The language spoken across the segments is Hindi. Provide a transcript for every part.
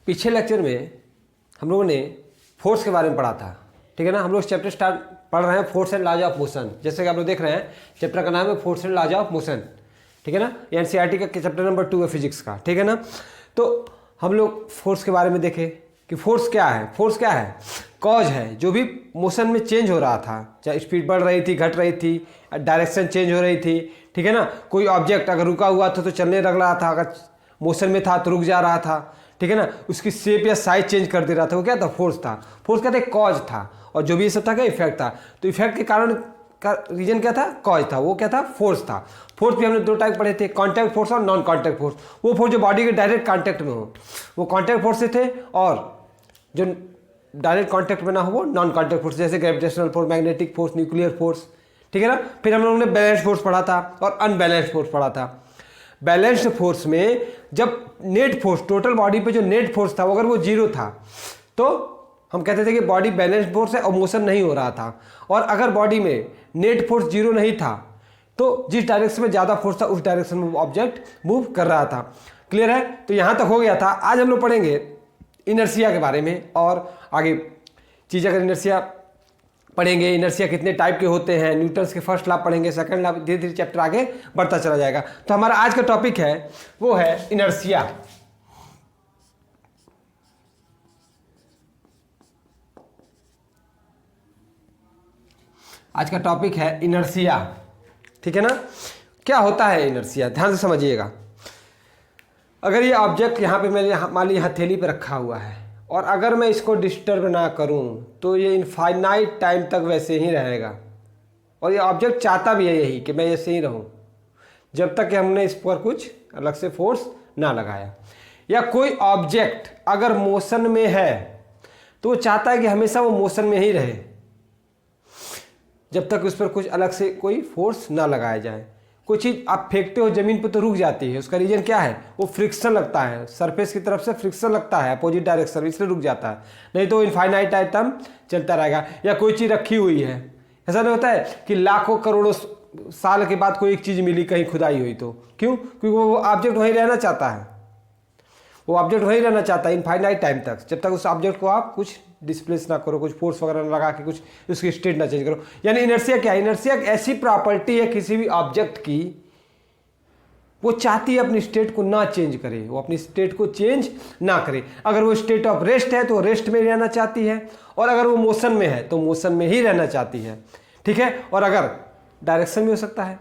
पिछले लेक्चर में हम लोगों ने फोर्स के बारे में पढ़ा था, ठीक है ना। हम लोग चैप्टर स्टार्ट पढ़ रहे हैं force and laws of motion. जैसे कि आप लोग देख रहे हैं चैप्टर का नाम है force and laws of motion, ठीक है ना। ये एनसीईआरटी का चैप्टर नंबर 2 है फिजिक्स का, ठीक है ना। तो हम लोग फोर्स के बारे में देखे कि फोर्स क्या है। फोर्स क्या है? कॉज है, जो भी मोशन में चेंज हो रहा था, चाहे स्पीड बढ़ रही थी, घट रही थी, डायरेक्शन चेंज हो रही थी, ठीक है ना। कोई ऑब्जेक्ट अगर रुका हुआ था तो चलने लग रहा था, अगर मोशन में था तो रुक जा रहा था, ठीक है ना। उसकी शेप या साइज चेंज कर दे रहा था, वो क्या था? फोर्स था। फोर्स क्या था? कॉज था। और जो भी ये सब था क्या? इफेक्ट था। तो इफेक्ट के कारण का रीजन क्या था? कॉज था। वो क्या था? फोर्स था। फोर्स भी हमने दो टाइप पढ़े थे, कॉन्टैक्ट फोर्स और नॉन कॉन्टैक्ट फोर्स। वो फोर्स जो बॉडी के डायरेक्ट कॉन्टैक्ट में हो वो कॉन्टैक्ट फोर्स से थे, और जो डायरेक्ट कॉन्टैक्ट में ना हो वो नॉन कॉन्टैक्ट फोर्स, जैसे gravitational force, magnetic force, nuclear force, ठीक है ना। फिर हम लोगों ने बैलेंस फोर्स पढ़ा था और अनबैलेंस्ड फोर्स पढ़ा था। बैलेंस्ड फोर्स में जब नेट फोर्स, टोटल बॉडी पे जो नेट फोर्स था वो अगर वो जीरो था तो हम कहते थे कि बॉडी बैलेंस्ड फोर्स है और मोशन नहीं हो रहा था। और अगर बॉडी में नेट फोर्स जीरो नहीं था तो जिस डायरेक्शन में ज़्यादा फोर्स था उस डायरेक्शन में ऑब्जेक्ट मूव कर रहा था। क्लियर है? तो यहाँ तक हो गया था। आज हम लोग पढ़ेंगे इनर्शिया के बारे में और आगे चीज़। अगर इनर्शिया पढ़ेंगे, इनर्शिया कितने टाइप के होते हैं, न्यूटन्स के फर्स्ट लॉ पढ़ेंगे, सेकंड लॉ, धीरे धीरे चैप्टर आगे बढ़ता चला जाएगा। तो हमारा आज का टॉपिक है वो है इनर्शिया। आज का टॉपिक है इनर्शिया, ठीक है ना। क्या होता है इनर्शिया? ध्यान से समझिएगा। अगर ये ऑब्जेक्ट यहाँ पे मैंने मान ली हथेली पे रखा हुआ है और अगर मैं इसको डिस्टर्ब ना करूं तो ये इनफाइनाइट टाइम तक वैसे ही रहेगा। और ये ऑब्जेक्ट चाहता भी है यही कि मैं ऐसे ही रहूं जब तक कि हमने इस पर कुछ अलग से फोर्स ना लगाया। या कोई ऑब्जेक्ट अगर मोशन में है तो वो चाहता है कि हमेशा वो मोशन में ही रहे जब तक उस पर कुछ अलग से कोई फोर्स ना लगाया जाए। कोई चीज़ आप फेंकते हो ज़मीन पर तो रुक जाती है, उसका रीज़न क्या है? वो फ्रिक्शन लगता है, सरफेस की तरफ से फ्रिक्शन लगता है अपोजिट डायरेक्शन, इसलिए रुक जाता है। नहीं तो इनफाइनाइट टाइम चलता रहेगा। या कोई चीज़ रखी हुई है, ऐसा नहीं होता है कि लाखों करोड़ों साल के बाद कोई एक चीज़ मिली कहीं खुदाई हुई तो क्यों? क्योंकि वो ऑब्जेक्ट वहीं रहना चाहता है। वो ऑब्जेक्ट वहीं रहना चाहता है इनफाइनाइट टाइम तक, जब तक उस ऑब्जेक्ट को आप कुछ डिस्प्लेस ना करो, कुछ फोर्स वगैरह ना लगा के कुछ उसकी स्टेट ना चेंज करो। यानी इनर्शिया क्या है? इनर्शिया एक ऐसी प्रॉपर्टी है किसी भी ऑब्जेक्ट की, वो चाहती है अपनी स्टेट को ना चेंज करे, वो अपनी स्टेट को चेंज ना करे। अगर वो स्टेट ऑफ रेस्ट है तो रेस्ट में रहना चाहती है, और अगर वो मोशन में है तो मोशन में ही रहना चाहती है, ठीक है। और अगर डायरेक्शन में हो सकता है।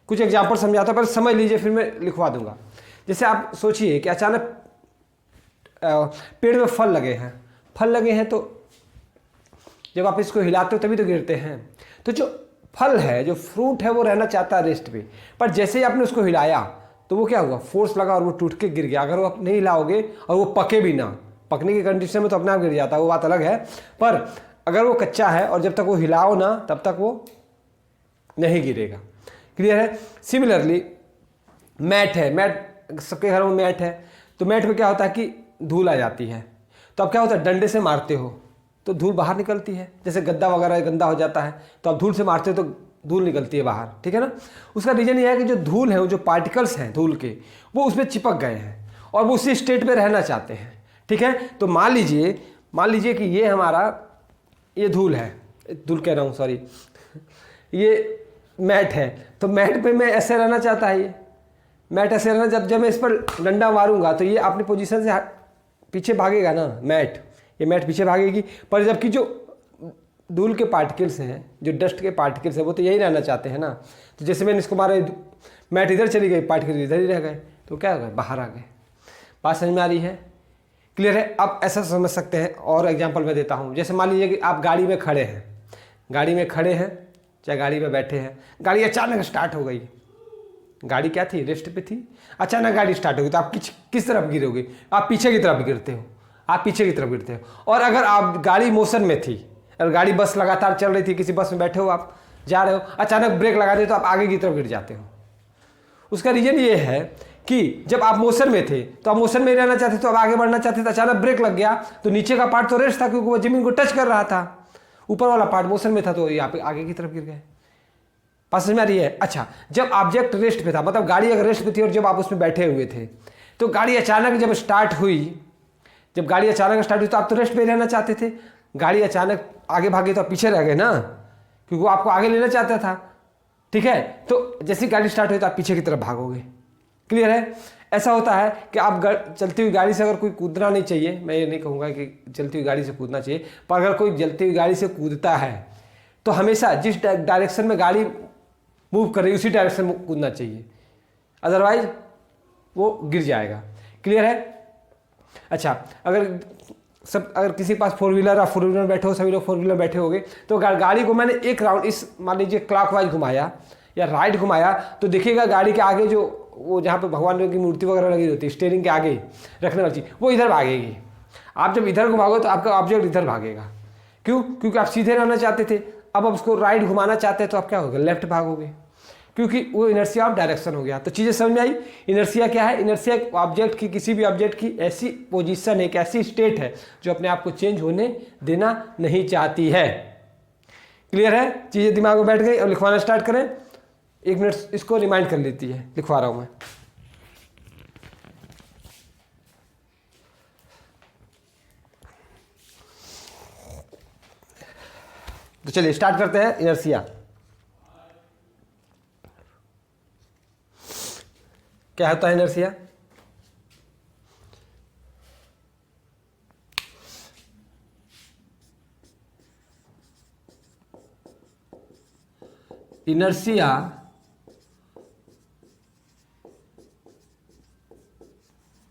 कुछ एग्जाम्पल समझाता हूं, पर समझ लीजिए फिर मैं लिखवा दूंगा। जैसे आप सोचिए कि अचानक पेड़ में फल लगे हैं, फल लगे हैं तो जब आप इसको हिलाते हो तभी तो गिरते हैं। तो जो फल है, जो फ्रूट है, वो रहना चाहता है रेस्ट पे, पर जैसे ही आपने उसको हिलाया तो वो क्या हुआ? फोर्स लगा और वो टूट के गिर गया। अगर वो आप नहीं हिलाओगे और वो पके भी ना, पकने की कंडीशन में तो अपने आप गिर जाता है, वो बात अलग है। पर अगर वो कच्चा है और जब तक वो हिलाओ ना तब तक वो नहीं गिरेगा। क्लियर है? सिमिलरली मैट है, मैट सबके घरों में मैट है, तो मैट में क्या होता है कि धूल आ जाती है, तो अब क्या होता है? डंडे से मारते हो तो धूल बाहर निकलती है। जैसे गद्दा वगैरह गंदा हो जाता है तो आप धूल से मारते हो तो धूल निकलती है बाहर, ठीक है ना। उसका रीजन ये है कि जो धूल है, वो जो पार्टिकल्स हैं धूल के, वो उसमें चिपक गए हैं और वो उसी स्टेट पे रहना चाहते हैं, ठीक है। तो मान लीजिए कि ये हमारा ये धूल है, धूल कह रहा हूँ सॉरी, ये मैट है, तो मैट पे मैं ऐसे रहना चाहता है। ये मैट ऐसे रहना, जब मैं इस पर डंडा मारूंगा तो ये अपनी पोजीशन से पीछे भागेगा ना, ये मैट पीछे भागेगी। पर जबकि जो धूल के पार्टिकल्स हैं, जो डस्ट के पार्टिकल्स हैं, वो तो यही रहना चाहते हैं ना। तो जैसे मैंने इसको मारा, मैट इधर चली गई, पार्टिकल इधर ही रह गए, तो क्या हो गया? बाहर आ गए। बात समझ में आ रही है? क्लियर है? अब ऐसा समझ सकते हैं। और एग्जाम्पल मैं देता हूँ। जैसे मान लीजिए कि आप गाड़ी में खड़े हैं, चाहे गाड़ी में बैठे हैं, गाड़ी अचानक स्टार्ट हो गई। गाड़ी क्या थी? रेस्ट पे थी। अचानक गाड़ी स्टार्ट होगी तो आप किस तरफ गिरोगे? आप पीछे की तरफ गिरते हो। और अगर आप गाड़ी मोशन में थी, अगर गाड़ी बस लगातार चल रही थी, किसी बस में बैठे हो, आप जा रहे हो, अचानक ब्रेक लगा दे तो आप आगे की तरफ गिर जाते हो। उसका रीजन ये है कि जब आप मोशन में थे तो आप मोशन में रहना चाहते थे, तो आप आगे बढ़ना चाहते थे, अचानक ब्रेक लग गया तो नीचे का पार्ट तो रेस्ट था क्योंकि वो जमीन को टच कर रहा था, ऊपर वाला पार्ट मोशन में था, तो यहाँ पे आगे की तरफ गिर गए। बात समझ में आ रही है? अच्छा, जब ऑब्जेक्ट रेस्ट पे था, मतलब गाड़ी अगर रेस्ट पे थी और जब आप उसमें बैठे हुए थे, तो गाड़ी अचानक जब स्टार्ट हुई जब गाड़ी अचानक स्टार्ट हुई तो आप तो रेस्ट में रहना चाहते थे, गाड़ी अचानक आगे भागी तो आप पीछे रह गए ना, क्योंकि वो आपको आगे लेना चाहता था। ठीक है, तो जैसे गाड़ी स्टार्ट हुई तो आप पीछे की तरफ भागोगे। क्लियर है? ऐसा होता है कि आप चलती हुई गाड़ी से अगर कोई कूदना नहीं चाहिए, मैं ये नहीं कहूँगा कि चलती हुई गाड़ी से कूदना चाहिए, पर अगर कोई चलती हुई गाड़ी से कूदता है तो हमेशा जिस डायरेक्शन में गाड़ी मूव कर रही है उसी डायरेक्शन में कूदना चाहिए, अदरवाइज वो गिर जाएगा। क्लियर है? अच्छा, अगर किसी के पास 4 व्हीलर या 4 व्हीलर में बैठे हो, सभी लोग 4 व्हीलर बैठे होंगे, तो गाड़ी को मैंने एक राउंड इस मान लीजिए क्लॉकवाइज घुमाया या राइट घुमाया, तो देखिएगा गाड़ी के आगे जो वो जहाँ पे भगवान की मूर्ति वगैरह लगी होती है स्टीयरिंग के आगे रखने वाली चीज़, वो इधर भागेगी। आप जब इधर घुमाओगे तो आपका ऑब्जेक्ट इधर भागेगा। क्यों? क्योंकि आप सीधे रहना चाहते थे, अब आप उसको राइट घुमाना चाहते हैं तो आप क्या होगा, लेफ्ट भागोगे, क्योंकि वो इनर्शिया ऑफ डायरेक्शन हो गया। तो चीज़ें समझ में आई? इनर्शिया क्या है? इनर्शिया एक ऑब्जेक्ट की, किसी भी ऑब्जेक्ट की ऐसी पोजीशन है, एक ऐसी स्टेट है जो अपने आप को चेंज होने देना नहीं चाहती है। क्लियर है? चीज़ें दिमाग में बैठ गई। और लिखवाना स्टार्ट करें। 1 मिनट इसको रिमाइंड कर लेती है, लिखवा रहा हूँ मैं। तो चलिए स्टार्ट करते हैं। इनर्शिया क्या होता है? Inertia inertia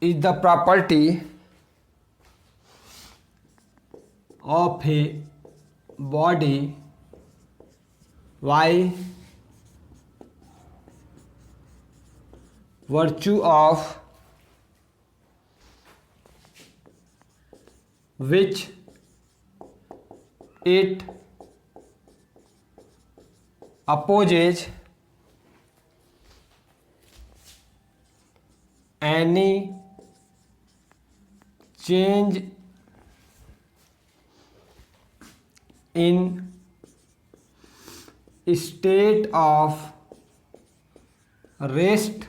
is the property of a body by virtue of which it opposes any change in state of rest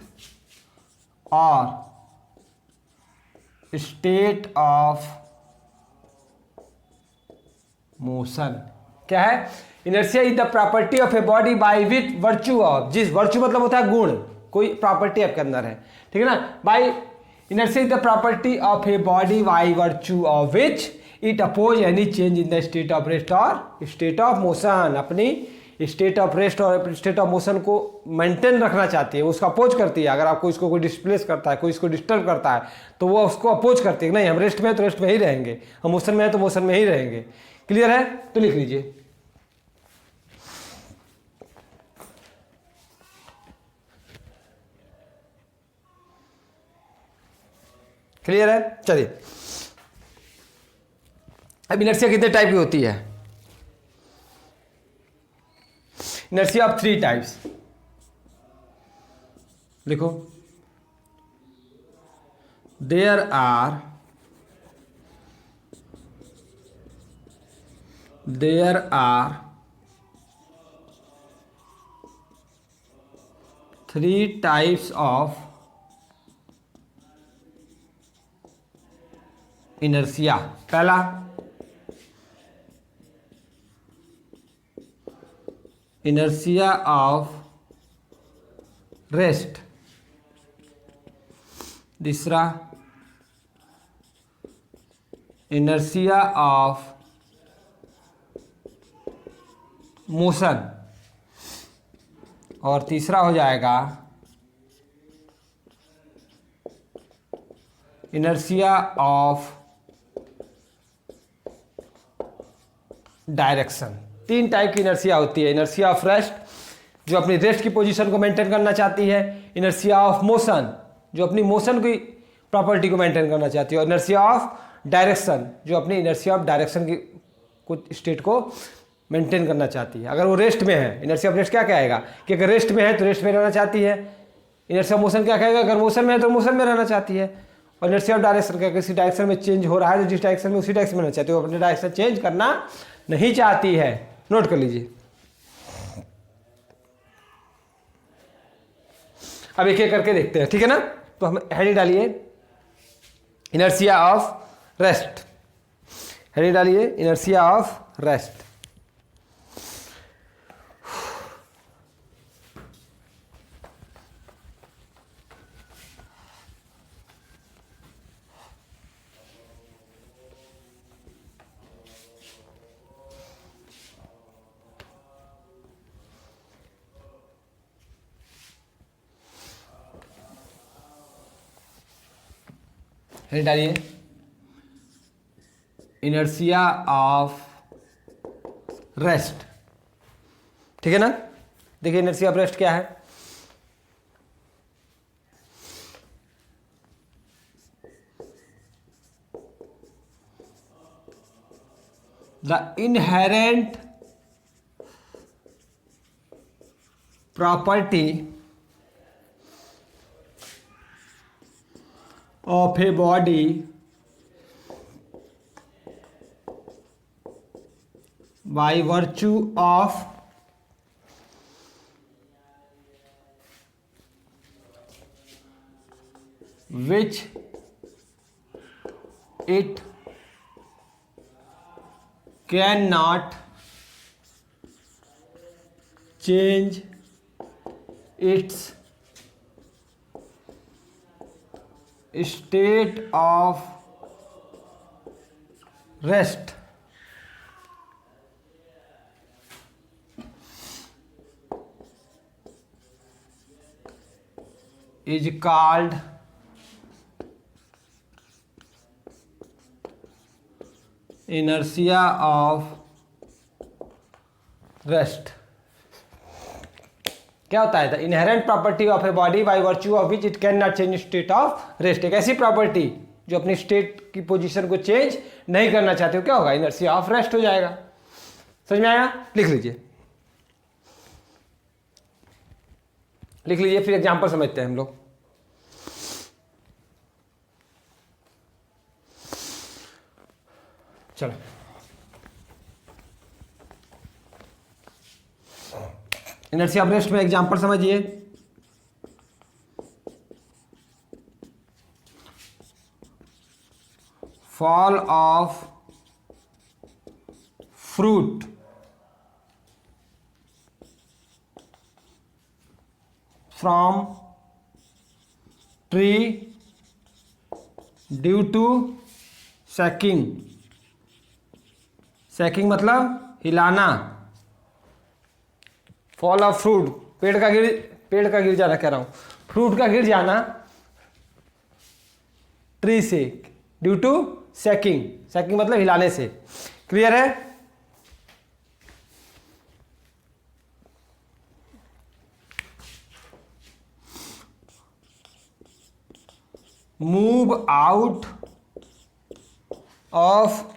or state of motion। क्या है? Inertia is the property of a body by which virtue of, जिस वर्च्यू मतलब होता है गुण, कोई प्रॉपर्टी आपके अंदर है, ठीक है ना। By inertia is the property of a body by virtue of which it oppose any change in the state of rest और स्टेट ऑफ मोशन। अपनी स्टेट ऑफ रेस्ट और स्टेट ऑफ मोशन को मेंटेन रखना चाहती है, उसका अपोज करती है। अगर आपको इसको कोई डिस्प्लेस करता है, कोई इसको डिस्टर्ब करता है, तो वो उसको अपोज करती है, नहीं हम रेस्ट में है तो रेस्ट में ही रहेंगे, हम मोशन में है तो मोशन में ही रहेंगे। क्लियर है? तो लिख लीजिए। क्लियर है? चलिए, अब इनर्शिया कितने टाइप की होती है? Inertia of 3 types. देखो, there are 3 types of inertia. पहला, इनर्शिया ऑफ रेस्ट। दूसरा, इनर्शिया ऑफ मोशन। और तीसरा हो जाएगा इनर्शिया ऑफ डायरेक्शन। 3 टाइप की इनर्शिया होती है। इनर्शिया ऑफ रेस्ट, जो अपनी रेस्ट की पोजीशन को मेंटेन करना चाहती है। इनर्शिया ऑफ मोशन, जो अपनी मोशन की प्रॉपर्टी को मेंटेन करना चाहती है। और इनर्शिया ऑफ डायरेक्शन, जो अपनी इनर्शिया ऑफ डायरेक्शन की कुछ स्टेट को मेंटेन करना चाहती है। अगर वो रेस्ट में है, इनर्शिया ऑफ रेस्ट क्या कहेगा कि अगर रेस्ट में है तो रेस्ट में रहना चाहती है। इनर्शिया ऑफ मोशन क्या कहेगा, अगर मोशन में है तो मोशन में रहना चाहती है। और इनर्शिया ऑफ डायरेक्शन क्या, किसी डायरेक्शन में चेंज हो रहा है तो जिस डायरेक्शन में उसी डायरेक्शन में रहना चाहती है, वो अपने डायरेक्शन चेंज करना नहीं चाहती है। नोट कर लीजिए। अब एक एक करके देखते हैं, ठीक है ना। तो हम हेडिंग डालिए, इनर्शिया ऑफ रेस्ट। हेडिंग डालिए इनर्शिया ऑफ रेस्ट। हेडिंग डालिए इनर्शिया ऑफ रेस्ट। ठीक है ना। देखिए इनर्शिया ऑफ रेस्ट क्या है। The inherent property of a body by virtue of which it cannot change its state of rest is called inertia of rest। क्या होता है? The inherent property of a body by virtue of which it can not change state of rest. एक ऐसी प्रॉपर्टी जो अपनी स्टेट की पोजीशन को चेंज नहीं करना चाहते हो, क्या होगा? इनर्शिया ऑफ रेस्ट हो जाएगा। समझ में आया? लिख लीजिए, लिख लीजिए, फिर एग्जांपल समझते हैं हम लोग। चलो इनर्शिया ऑफ रेस्ट में एग्जांपल समझिए। Fall of fruit from tree due to shaking. Shaking मतलब हिलाना। फॉल ऑफ फ्रूट, पेड़ का गिर जाना कह रहा हूं, फ्रूट का गिर जाना ट्री से ड्यू टू सैकिंग। सैकिंग मतलब हिलाने से। क्लियर है? Move out of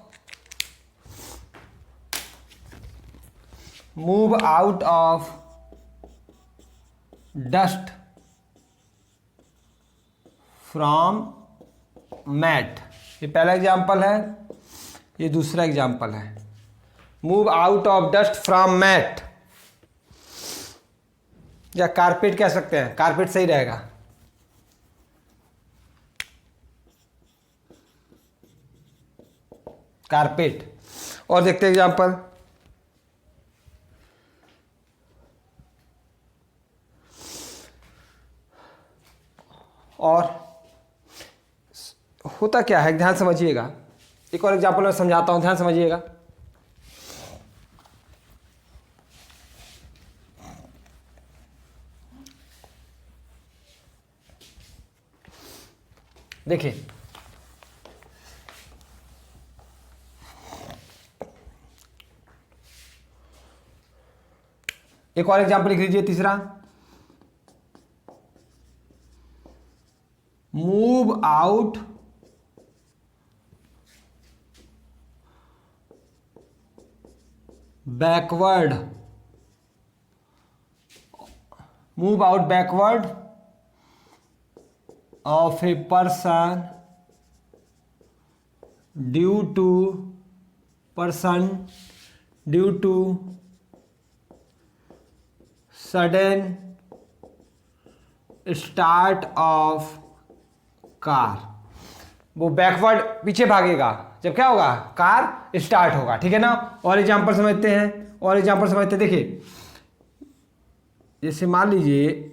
dust from mat. ये पहला एग्जाम्पल है, ये दूसरा एग्जाम्पल है। Move out of dust from mat या कारपेट कह सकते हैं, कारपेट सही रहेगा। कारपेट। और देखते हैं एग्जाम्पल। और होता क्या है, ध्यान समझिएगा। एक और एग्जाम्पल मैं समझाता हूं, ध्यान समझिएगा। देखिए एक और एग्जाम्पल लिख लीजिए, तीसरा। Move out backward of a person due to sudden start of car. वो बैकवर्ड पीछे भागेगा जब क्या होगा, कार स्टार्ट होगा। ठीक है ना। और एग्जांपल समझते हैं, और एग्जांपल समझते हैं। देखिए जैसे मान लीजिए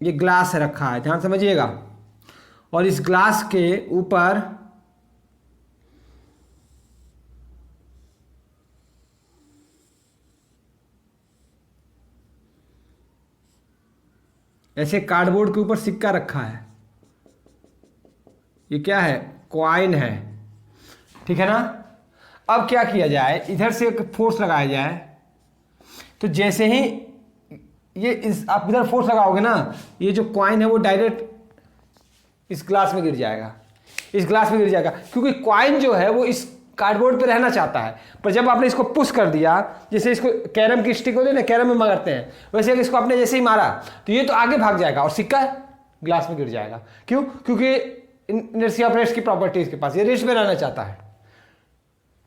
ये ग्लास रखा है, ध्यान समझिएगा, और इस ग्लास के ऊपर ऐसे कार्डबोर्ड के ऊपर सिक्का रखा है, ये क्या है, कॉइन है। ठीक है ना। अब क्या किया जाए, इधर से एक फोर्स लगाया जाए, तो जैसे ही ये इस आप इधर फोर्स लगाओगे ना, ये जो कॉइन है वो डायरेक्ट इस ग्लास में गिर जाएगा, इस ग्लास में गिर जाएगा, क्योंकि कॉइन जो है वो इस कार्डबोर्ड पे रहना चाहता है। पर जब आपने इसको पुश कर दिया, जैसे इसको कैरम की स्टिक होती है ना, कैरम में मारते हैं, वैसे इसको आपने जैसे ही मारा तो ये तो आगे भाग जाएगा और सिक्का ग्लास में गिर जाएगा। क्यों? क्योंकि इनर्शिया ऑफ रेस्ट की प्रॉपर्टी इसके पास, ये रेस्ट में रहना चाहता है,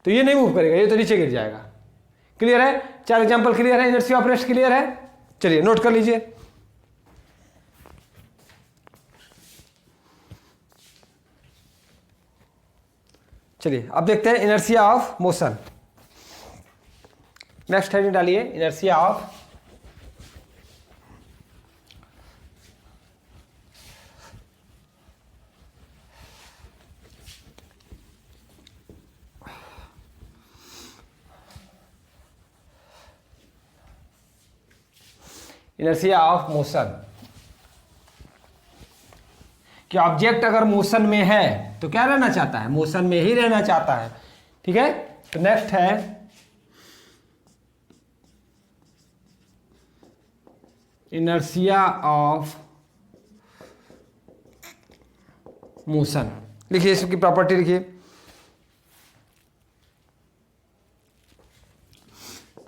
तो ये नहीं मूव करेगा, ये तो नीचे गिर जाएगा। क्लियर है? 4 एग्जांपल क्लियर है? इनर्शिया ऑफ रेस्ट क्लियर है? चलिए नोट कर लीजिए। चलिए अब देखते हैं inertia of motion. Next heading डालिए, inertia of inertia of motion. कि ऑब्जेक्ट अगर मोशन में है तो क्या रहना चाहता है, मोशन में ही रहना चाहता है। ठीक है। तो नेक्स्ट है इनर्शिया ऑफ मोशन। लिखिए इसकी प्रॉपर्टी लिखिए,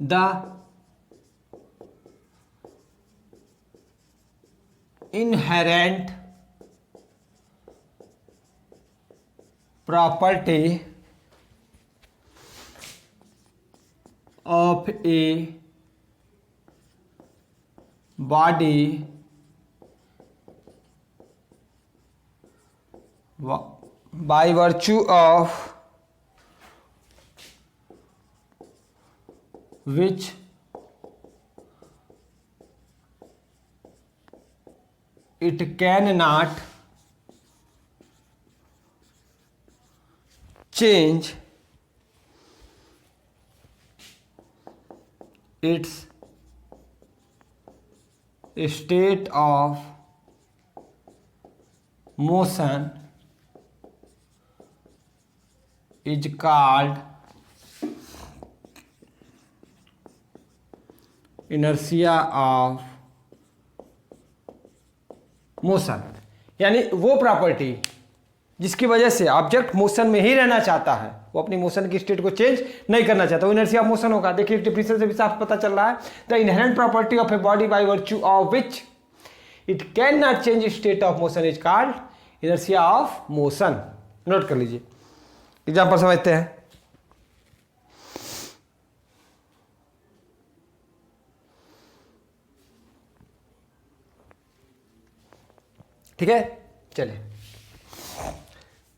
the inherent property of a body by virtue of which it cannot change its state of motion is called inertia of motion. यानी वो प्रॉपर्टी जिसकी वजह से ऑब्जेक्ट मोशन में ही रहना चाहता है, वो अपनी मोशन की स्टेट को चेंज नहीं करना चाहता, वो इनर्शिया ऑफ मोशन होगा। देखिए डिफिनेशन से भी साफ पता चल रहा है, the inherent property of a body by virtue of which it can not change state of motion is called inertia of motion. Note कर लीजिए, एग्जांपल समझते हैं। ठीक है। चलिए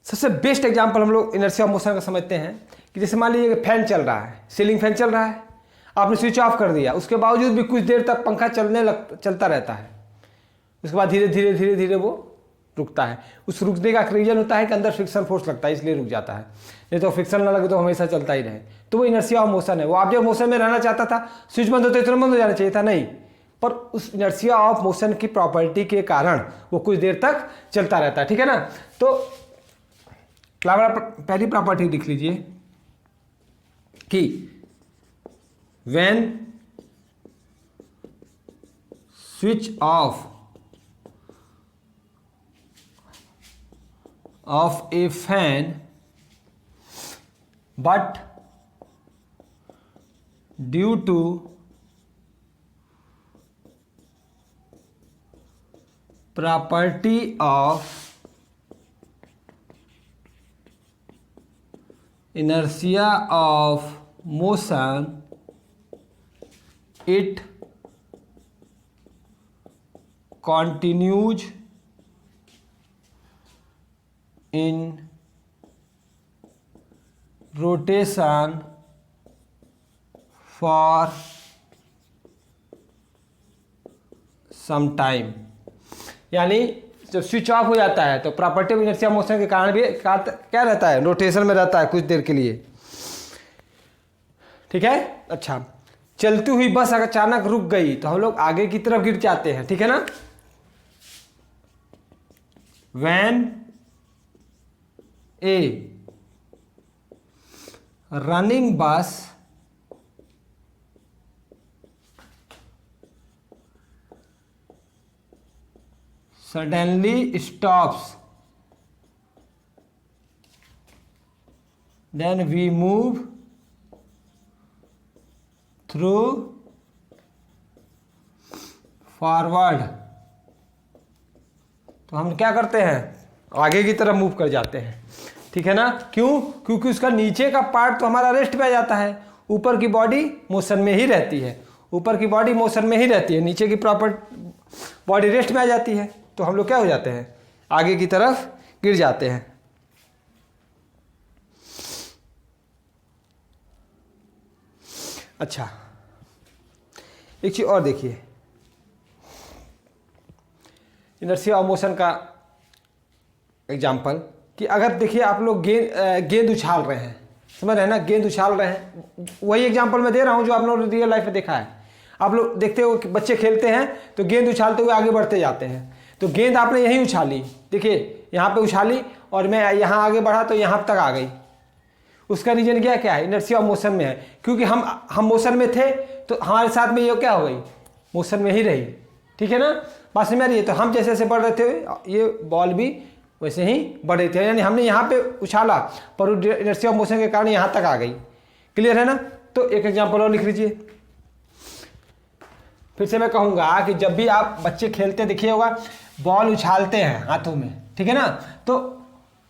सबसे बेस्ट एग्जांपल हम लोग इनर्शिया ऑफ मोशन का समझते हैं कि जैसे मान लीजिए फैन चल रहा है, सीलिंग फैन चल रहा है, आपने स्विच ऑफ कर दिया, उसके बावजूद भी कुछ देर तक पंखा चलता रहता है, उसके बाद धीरे धीरे धीरे धीरे वो रुकता है। उस रुकने का रीजन होता है कि अंदर फ्रिक्शन फोर्स लगता है, इसलिए रुक जाता है, नहीं तो फ्रिक्शन ना लगे तो हमेशा चलता ही रहे, तो वो इनर्शिया ऑफ मोशन है। वो ऑब्जेक्ट मोशन में रहना चाहता था, स्विच बंद होते तुरंत बंद हो जाना चाहिए था, नहीं, पर उस इनर्शिया ऑफ मोशन की प्रॉपर्टी के कारण वो कुछ देर तक चलता रहता है। ठीक है ना। तो पहली प्रॉपर्टी लिख लीजिए कि when switch off a fan but due to property of inertia of motion, it continues in rotation for some time, यानी जब स्विच ऑफ हो जाता है तो प्रॉपर्टी ऑफ इनर्शिया मोशन के कारण भी क्या रहता है, रोटेशन में रहता है कुछ देर के लिए। ठीक है। अच्छा, चलती हुई बस अगर अचानक रुक गई तो हम लोग आगे की तरफ गिर जाते हैं। ठीक है ना। व्हेन ए रनिंग बस suddenly stops, then we move through forward, तो हम क्या करते हैं, आगे की तरफ मूव कर जाते हैं। ठीक है ना। क्यों? क्योंकि उसका नीचे का पार्ट तो हमारा रेस्ट पे आ जाता है, ऊपर की बॉडी मोशन में ही रहती है, ऊपर की बॉडी मोशन में ही रहती है, नीचे की प्रॉपर बॉडी रेस्ट में आ जाती है। तो हम लोग क्या हो जाते हैं, आगे की तरफ गिर जाते हैं। अच्छा, एक चीज और देखिए, इनर्शिया ऑफ मोशन का एग्जाम्पल कि अगर देखिए आप लोग गेंद उछाल रहे हैं, समझ रहे हैं ना, गेंद उछाल रहे हैं, वही एग्जाम्पल मैं दे रहा हूं जो आप लोग रियल लाइफ में देखा है। आप लोग देखते हो कि बच्चे खेलते हैं तो गेंद उछालते हुए आगे बढ़ते जाते हैं, तो गेंद आपने यहीं उछाली, देखिए यहाँ पे उछाली और मैं यहाँ आगे बढ़ा तो यहाँ तक आ गई। उसका रीजन क्या है, इनर्शिया ऑफ मोशन में है, क्योंकि हम मोशन में थे तो हमारे साथ में ये क्या हो गई, मोशन में ही रही। ठीक है ना, बात समझ में आ रही है। तो हम जैसे जैसे बढ़ रहे थे ये बॉल भी वैसे ही बढ़ रही थी, यानी हमने यहाँ पे उछाला पर इनर्शिया ऑफ मोशन के कारण यहाँ तक आ गई। क्लियर है ना। तो एक एग्जाम्पल और लिख लीजिए। फिर से मैं कहूँगा कि जब भी आप बच्चे खेलते देखिए होगा, बॉल उछालते हैं हाथों में, ठीक है ना, तो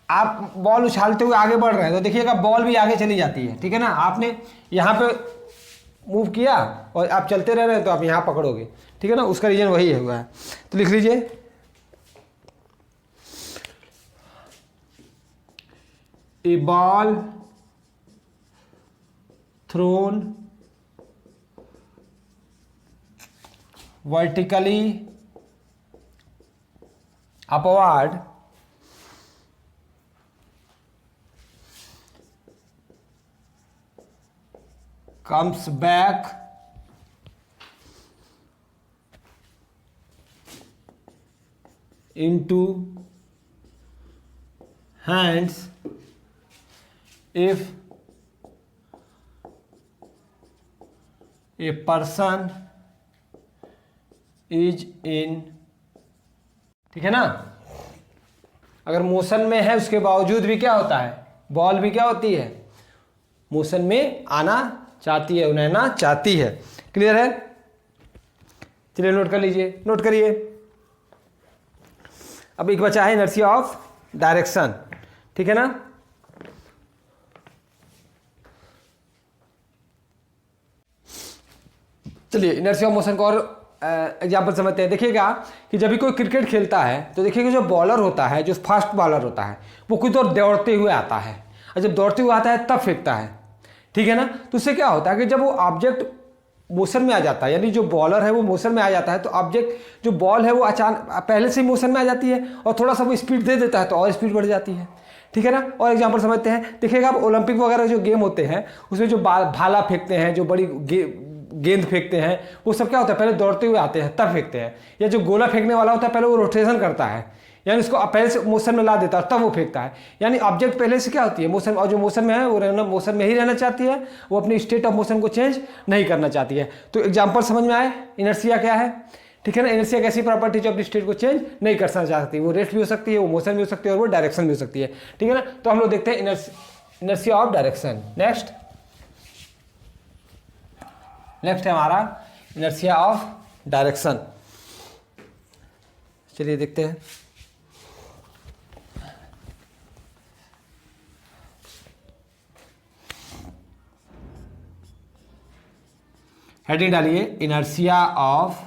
आप बॉल उछालते हुए आगे बढ़ रहे हैं तो देखिएगा बॉल भी आगे चली जाती है। ठीक है ना, आपने यहाँ पे मूव किया और आप चलते रह रहे हैं तो आप यहाँ पकड़ोगे। ठीक है ना, उसका रीजन वही है हुआ है। तो लिख लीजिए, a ball thrown vertically upward comes back into hands if a person is in. ठीक है ना, अगर मोशन में है उसके बावजूद भी क्या होता है, बॉल भी क्या होती है, मोशन में आना चाहती है, उड़ना चाहती है। क्लियर है। चलिए नोट कर लीजिए, नोट करिए। अब एक बचा है इनर्शिया ऑफ डायरेक्शन। ठीक है ना। चलिए इनर्शिया ऑफ मोशन को और एग्जाम्पल समझते हैं। देखिएगा कि जब भी कोई क्रिकेट खेलता है तो देखिएगा जो बॉलर होता है, जो फास्ट बॉलर होता है, वो खुद और दौड़ते हुए आता है, और जब दौड़ते हुए आता है तब फेंकता है। ठीक है ना। तो उससे क्या होता है कि जब वो ऑब्जेक्ट मोशन में आ जाता है, यानी जो बॉलर है वो मोशन में आ जाता है, तो ऑब्जेक्ट जो बॉल है वो अचानक पहले से ही मोशन में आ जाती है और थोड़ा सा वो स्पीड दे देता है तो और स्पीड बढ़ जाती है। ठीक है ना। और एग्जाम्पल समझते हैं। देखिएगा आप ओलंपिक वगैरह जो गेम होते हैं उसमें जो भाला फेंकते हैं, जो बड़ी गेंद फेंकते हैं, वो सब क्या होता है, पहले दौड़ते हुए आते हैं तब फेंकते हैं। या जो गोला फेंकने वाला होता है पहले वो रोटेशन करता है, यानी उसको पहले से मोशन में ला देता है तब वो फेंकता है। यानी ऑब्जेक्ट पहले से क्या होती है, मोशन, और जो मोशन में है वो रहना मोशन में ही रहना चाहती है, वो अपनी स्टेट ऑफ मोशन को चेंज नहीं करना चाहती है। तो एग्जाम्पल समझ में आए, इनर्शिया क्या है। ठीक है ना। इनर्शिया एक ऐसी प्रॉपर्टी जो अपनी स्टेट को चेंज नहीं करना चाहती, वो रेस्ट भी हो सकती है, वो मोशन भी हो सकती है और वो डायरेक्शन भी हो सकती है। ठीक है ना। तो हम लोग देखते हैं इनर्शिया ऑफ डायरेक्शन। नेक्स्ट है हमारा इनर्शिया ऑफ डायरेक्शन। चलिए देखते हैं। हेडिंग डालिए, इनर्शिया ऑफ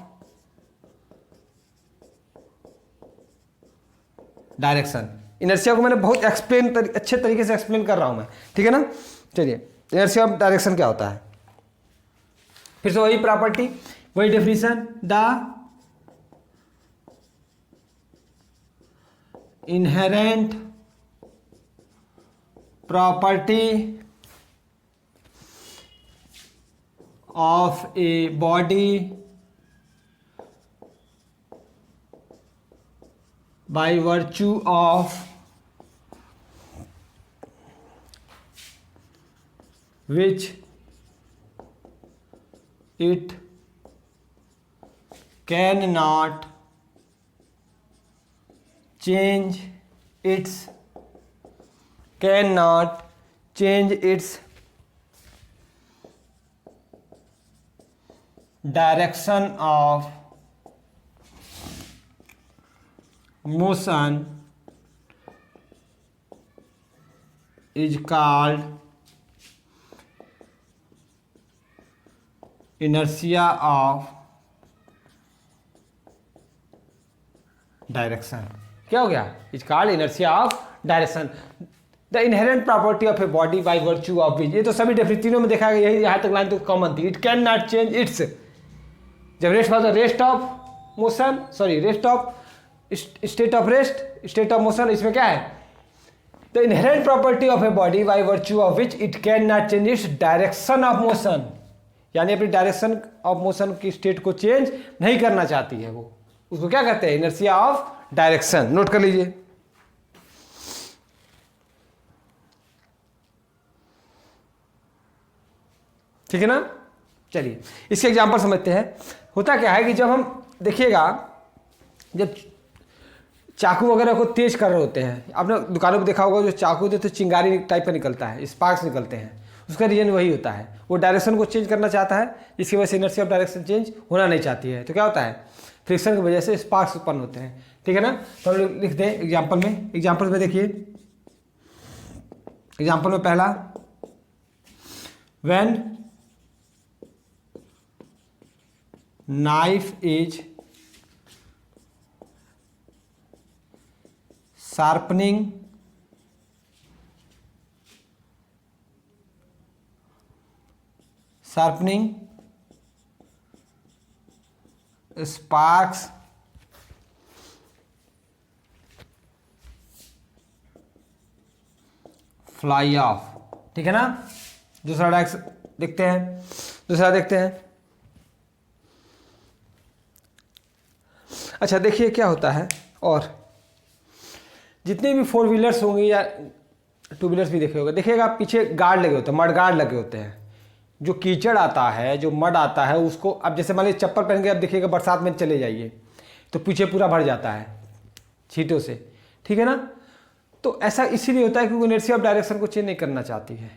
डायरेक्शन। इनर्शिया को मैंने बहुत अच्छे तरीके से एक्सप्लेन कर रहा हूं मैं, ठीक है ना। चलिए, इनर्शिया ऑफ डायरेक्शन क्या होता है, फिर से वही प्रॉपर्टी, वही definition, the inherent property of a body by virtue of which it cannot change its direction of motion is called inertia of direction. क्या हो गया, is called inertia of direction, the inherent property of a body by virtue of विच, ये तो सभी तीनों में देखा गया, यही यहाँ तक लाइन तो कॉमन थी, it can not change it's, जब रेस्ट था rest of motion, sorry rest of state of rest, state of motion, इसमें क्या है, the inherent property of a body by virtue of which it can not change its direction of motion, यानी अपनी डायरेक्शन ऑफ मोशन की स्टेट को चेंज नहीं करना चाहती है वो, उसको क्या कहते हैं, इनर्शिया ऑफ डायरेक्शन। नोट कर लीजिए। ठीक है ना। चलिए इसके एग्जांपल समझते हैं। होता क्या है कि जब हम देखिएगा, जब चाकू वगैरह को तेज कर रहे होते हैं, आपने दुकानों पे देखा होगा, जो चाकू होते तो चिंगारी टाइप का निकलता है, स्पार्क्स निकलते हैं, उसका रीजन वही होता है, वो डायरेक्शन को चेंज करना चाहता है, जिसकी वजह से इनर्शिया ऑफ डायरेक्शन चेंज होना नहीं चाहती है, तो क्या होता है, फ्रिक्शन की वजह से स्पार्क्स उत्पन्न होते हैं। ठीक है ना। तो हम लोग लिखते हैं एग्जाम्पल में देखिए, एग्जाम्पल में पहला, when knife is sharpening sparks fly off। ठीक है ना। दूसरा देखते हैं। अच्छा देखिए क्या होता है, और जितने भी 4 व्हीलर्स होंगे या 2 व्हीलर्स भी देखे होंगे, देखिएगा पीछे गार्ड लगे होते हैं, मड गार्ड लगे होते हैं। जो कीचड़ आता है, जो मड आता है, उसको अब जैसे मान लीजिए चप्पल पहन के अब देखिएगा बरसात में चले जाइए तो पीछे पूरा भर जाता है छींटों से। ठीक है ना। तो ऐसा इसीलिए होता है क्योंकि इनर्शिया ऑफ डायरेक्शन को चेंज नहीं करना चाहती है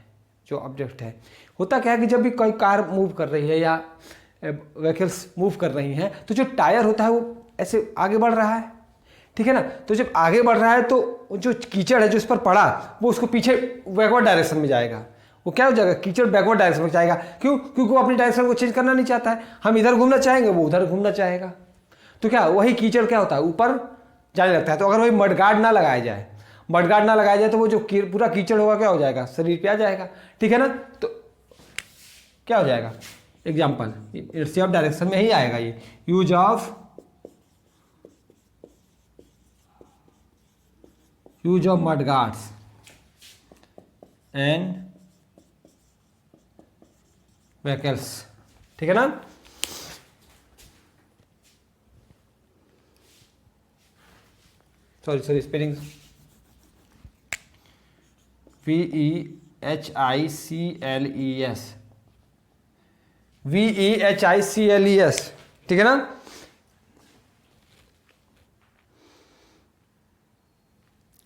जो ऑब्जेक्ट है। होता क्या है कि जब भी कोई कार मूव कर रही है या व्हीकल्स मूव कर रही हैं, तो जो टायर होता है वो ऐसे आगे बढ़ रहा है। ठीक है ना। तो जब आगे बढ़ रहा है तो जो कीचड़ है जो इस पर पड़ा, वो उसको पीछे बैकवर्ड डायरेक्शन में जाएगा। वो क्या हो जाएगा, कीचड़ बैकवर्ड डायरेक्शन में जाएगा। क्यों? क्योंकि वो अपनी डायरेक्शन को चेंज करना नहीं चाहता है। हम इधर घूमना चाहेंगे, वो उधर घूमना चाहेगा। तो क्या वही कीचड़ क्या होता है, ऊपर जाने लगता है। तो अगर वही मडगार्ड ना लगाया जाए तो वो जो पूरा कीचड़ होगा क्या हो जाएगा, शरीर पे आ जाएगा। ठीक है ना। तो क्या हो जाएगा, एग्जाम्पल इनर्शिया ऑफ डायरेक्शन में ही आएगा ये, use of mudguards and vehicles। ठीक है ना। Sorry spelling, VEHICLES। ठीक है ना।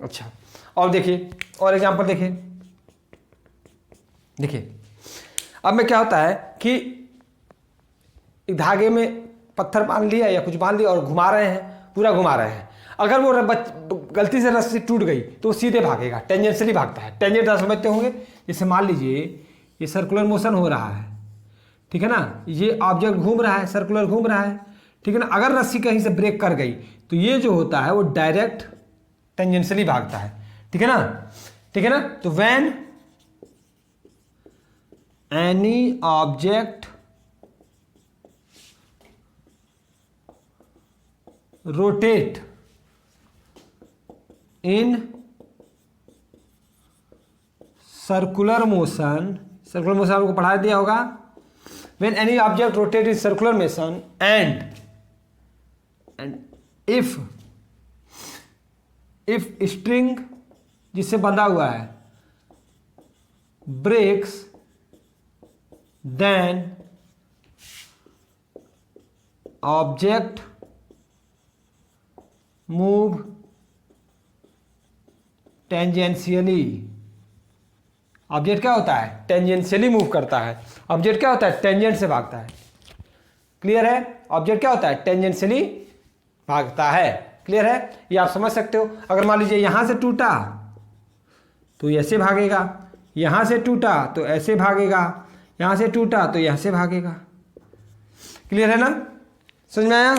अच्छा, और देखिए, और एग्जांपल देखिए अब में क्या होता है कि धागे में पत्थर बांध लिया या कुछ बांध लिया और घुमा रहे हैं, पूरा घुमा रहे हैं। अगर वो गलती से रस्सी टूट गई तो वो सीधे भागेगा, टेंजेंशियली भागता है। टेंजेंट आप समझते होंगे, जैसे मान लीजिए ये सर्कुलर मोशन हो रहा है। ठीक है ना। ये ऑब्जेक्ट घूम रहा है, सर्कुलर घूम रहा है। ठीक है ना। अगर रस्सी कहीं से ब्रेक कर गई तो ये जो होता है वो डायरेक्ट टेंजेंशियली भागता है, ठीक है ना, ठीक है ना। तो when any object rotate in circular motion, circular motion आपको पढ़ा दिया होगा। When any object rotate in circular motion and if string जिससे बंधा हुआ है breaks then object move tangentially. Object क्या होता है, टेंजेंशियली मूव करता है। ऑब्जेक्ट क्या होता है, टेंजेंट से भागता है। क्लियर है, ऑब्जेक्ट क्या होता है, टेंजेंशियली भागता है। क्लियर है, ये आप समझ सकते हो। अगर मान लीजिए यहां से टूटा तो ऐसे भागेगा, यहां से टूटा तो ऐसे भागेगा, यहां से टूटा तो यहां से भागेगा। क्लियर है ना, समझ में आया।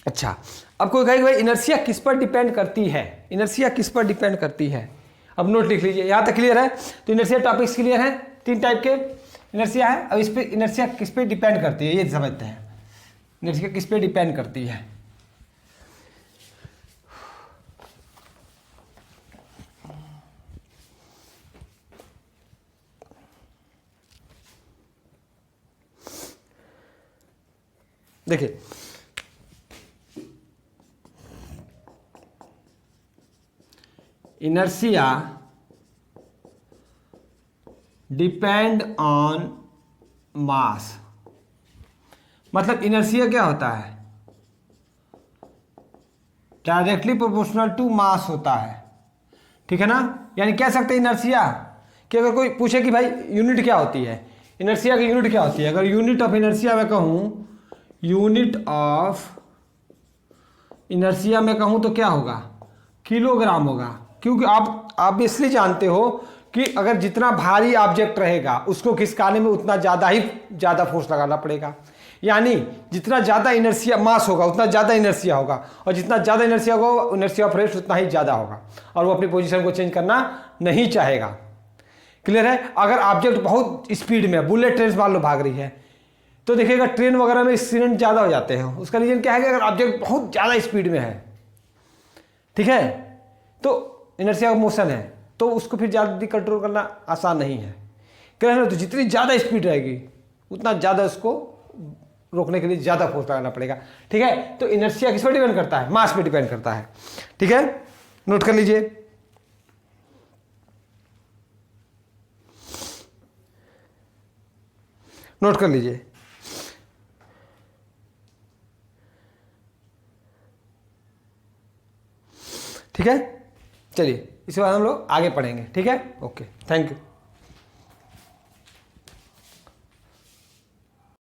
अच्छा, अब कोई कहेगा भाई इनर्शिया किस पर डिपेंड करती है, इनर्शिया किस पर डिपेंड करती है। अब नोट लिख लीजिए, यहां तक क्लियर है। तो इनर्शिया टॉपिक्स क्लियर है, 3 टाइप के इनर्शिया है। अब इस पे इनर्शिया किस पे डिपेंड करती है ये समझते हैं। इनर्शिया किस पे डिपेंड करती है। देखिए, इनर्शिया डिपेंड ऑन मास। मतलब इनर्शिया क्या होता है, डायरेक्टली प्रोपोर्शनल टू मास होता है, ठीक है ना। यानी कह सकते हैं इनर्शिया कि अगर कोई पूछे कि भाई यूनिट क्या होती है, इनर्शिया की यूनिट क्या होती है, अगर यूनिट ऑफ इनर्शिया में कहूँ, यूनिट ऑफ इनर्शिया में कहूँ तो क्या होगा, किलोग्राम होगा। क्योंकि आप इसलिए जानते हो कि अगर जितना भारी ऑब्जेक्ट रहेगा उसको खिसकाने में उतना ज़्यादा फोर्स लगाना पड़ेगा। यानी जितना ज़्यादा इनर्शिया मास होगा उतना ज़्यादा इनर्शिया होगा, और जितना ज़्यादा इनर्शिया होगा इनर्शिया ऑफ रेस्ट उतना ही ज़्यादा होगा, और वो अपनी पोजीशन को चेंज करना नहीं चाहेगा। क्लियर है। अगर ऑब्जेक्ट बहुत स्पीड में, बुलेट ट्रेन मान लो भाग रही है, तो देखिएगा ट्रेन वगैरह में एक्सीडेंट ज़्यादा हो जाते हैं। उसका रीजन क्या है कि अगर ऑब्जेक्ट बहुत ज़्यादा स्पीड में है, ठीक है, तो इनर्शिया ऑफ मोशन है, तो उसको फिर ज़्यादा कंट्रोल करना आसान नहीं है। क्लियर है। तो जितनी ज़्यादा स्पीड रहेगी उतना ज़्यादा उसको रोकने के लिए ज़्यादा फोर्स लगाना पड़ेगा, ठीक है। तो इनर्शिया किस पर डिपेंड करता है, मास पे डिपेंड करता है, ठीक है। नोट कर लीजिए। नोट कर लीजिए। ठीक है, चलिए इसके बाद हम लोग आगे पढ़ेंगे, ठीक है। Okay, thank you.